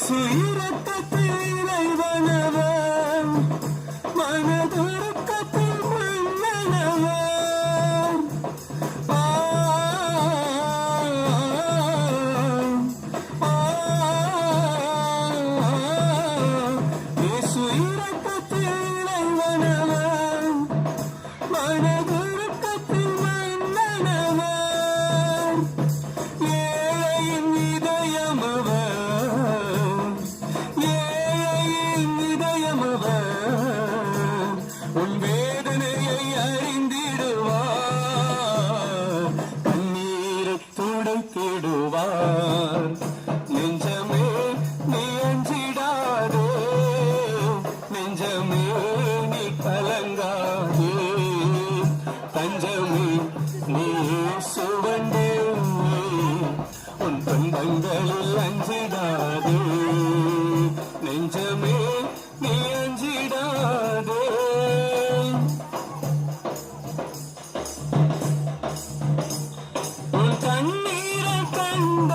இரக்கத்தில் இறைவனவர் மனதுருக்கத்தில் மன்னனவர் இயேசு இரக்கத்தில் இறைவனவர் மனதுருக்கத்தில் மன்னனவர் ஏழையின் இதயமவர் உன் வேதனையை அறிந்திடுவார் கண்ணீரை துடைத்திடுவார் நெஞ்சமே நீ அஞ்சிடாதே நெஞ்சமே நீ கலங்காதே தஞ்சமே நீ சுவண்டே உன் துன்பங்களில் அஞ்சிடாதே நெஞ்சமே நீ அஞ்சிடாதே உன் கண்ணீரை கண்ட